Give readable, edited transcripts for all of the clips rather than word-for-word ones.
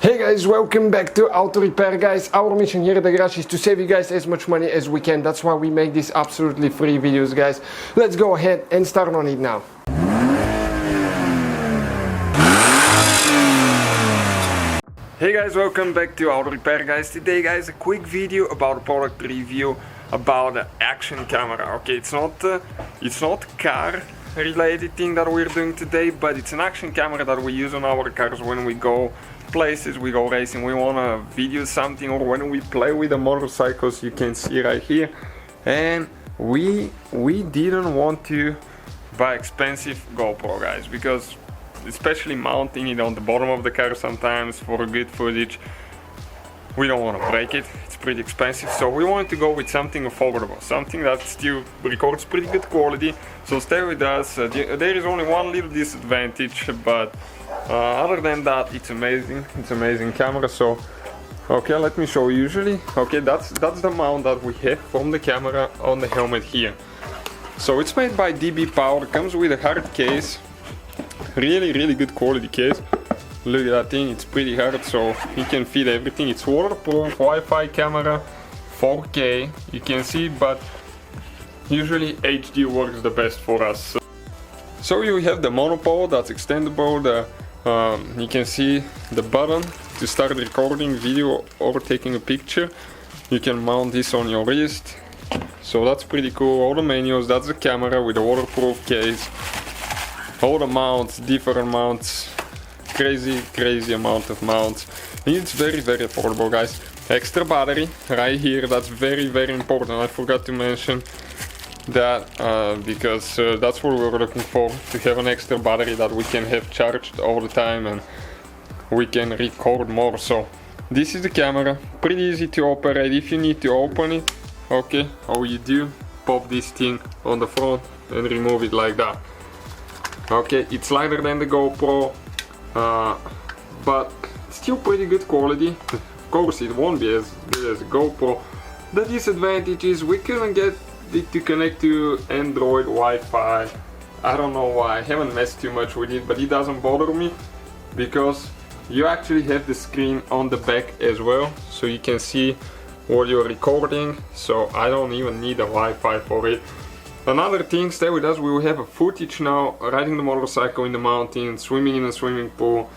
Hey guys, welcome back to Auto Repair guys. Our mission here at the garage is to save you guys as much money as we can. That's why we make these absolutely free videos guys. Let's go ahead and start on it now. Hey guys, welcome back to Auto Repair guys. Today guys, a quick video about a product review about the action camera. Okay, it's not car related thing that we're doing today, but it's an action camera that we use on our cars when we go places, we go racing, we want to video something, or when we play with the motorcycles. You can see right here. And we didn't want to buy expensive GoPro guys, because especially mounting it on the bottom of the car sometimes for good footage, we don't want to break it. It's pretty expensive, so we wanted to go with something affordable, something that still records pretty good quality. So stay with us. There is only one little disadvantage, but other than that, it's amazing. It's amazing camera. So okay, let me show you. Usually, okay, that's the mount that we have from the camera on the helmet here. So it's made by DB Power. Comes with a hard case, really good quality case. Look at that thing, it's pretty hard, so you can fit everything. It's waterproof, Wi-Fi camera, 4K, you can see, but usually HD works the best for us. So you have the monopole that's extendable. You can see the button to start recording video or taking a picture. You can mount this on your wrist, so that's pretty cool. All the menus, that's the camera with a waterproof case. All the mounts, different mounts, crazy amount of mounts. And it's very affordable guys. Extra battery right here, that's very important. I forgot to mention that because that's what we were looking for, to have an extra battery that we can have charged all the time and we can record more. So this is the camera, pretty easy to operate. If you need to open it, okay, all you do, pop this thing on the front and remove it like that. Okay, it's lighter than the GoPro, but still pretty good quality. Of course it won't be as good as a GoPro. The disadvantage is we couldn't get it to connect to Android Wi-Fi. I don't know why, I haven't messed too much with it, but it doesn't bother me because you actually have the screen on the back as well, so you can see what you're recording, so I don't even need a Wi-Fi for it. Another thing, stay with us, we will have a footage now riding the motorcycle in the mountain, swimming in a swimming pool,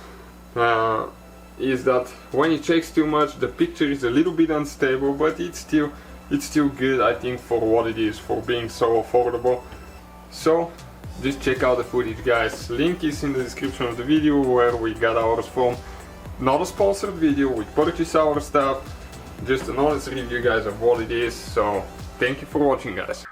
is that when it shakes too much the picture is a little bit unstable, but it's still good, I think, for what it is, for being so affordable. So just check out the footage guys. Link is in the description of the video where we got ours from. Not a sponsored video, we purchase our stuff, just an honest review guys of what it is. So thank you for watching guys.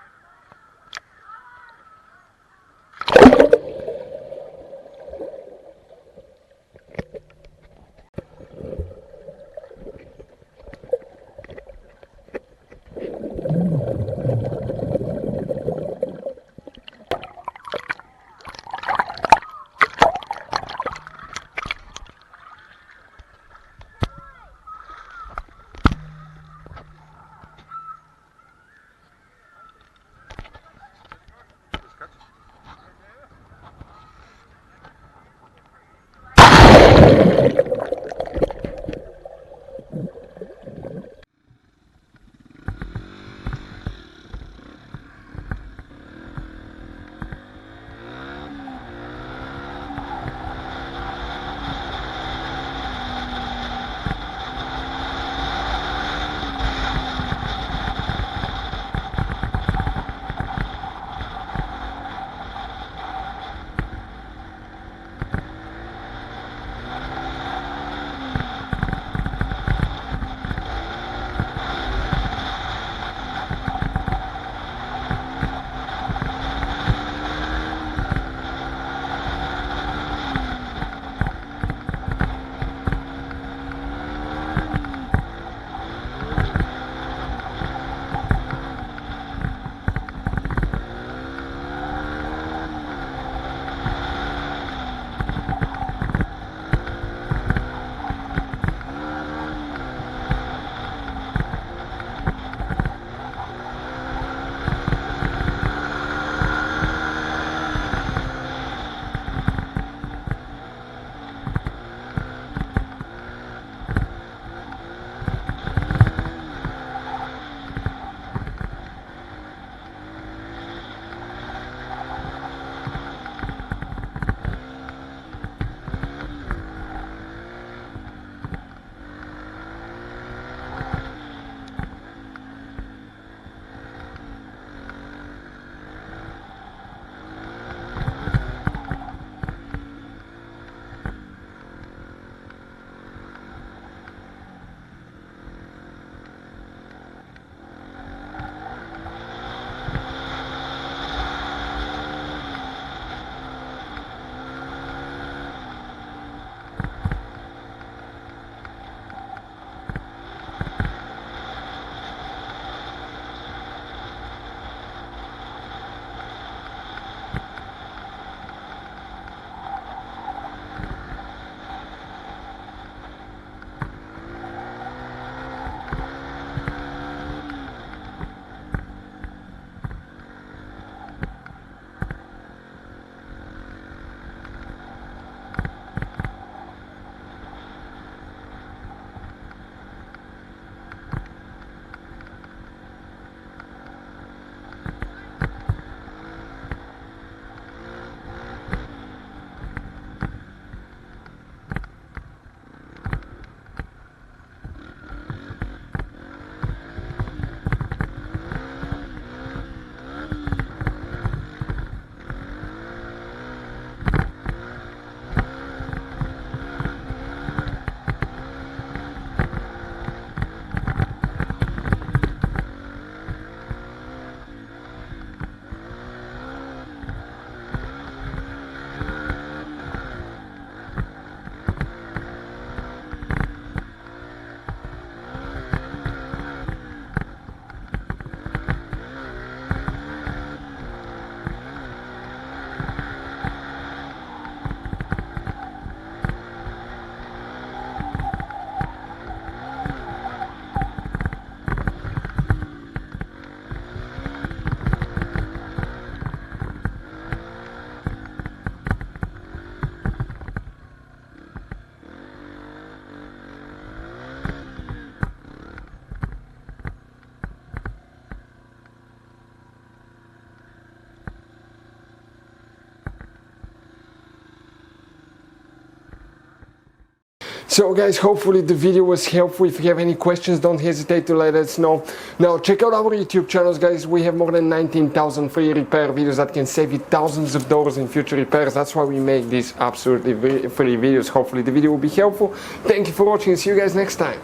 So guys, hopefully the video was helpful. If you have any questions, don't hesitate to let us know. Now check out our YouTube channels, guys. We have more than 19,000 free repair videos that can save you thousands of dollars in future repairs. That's why we make these absolutely free videos. Hopefully the video will be helpful. Thank you for watching. See you guys next time.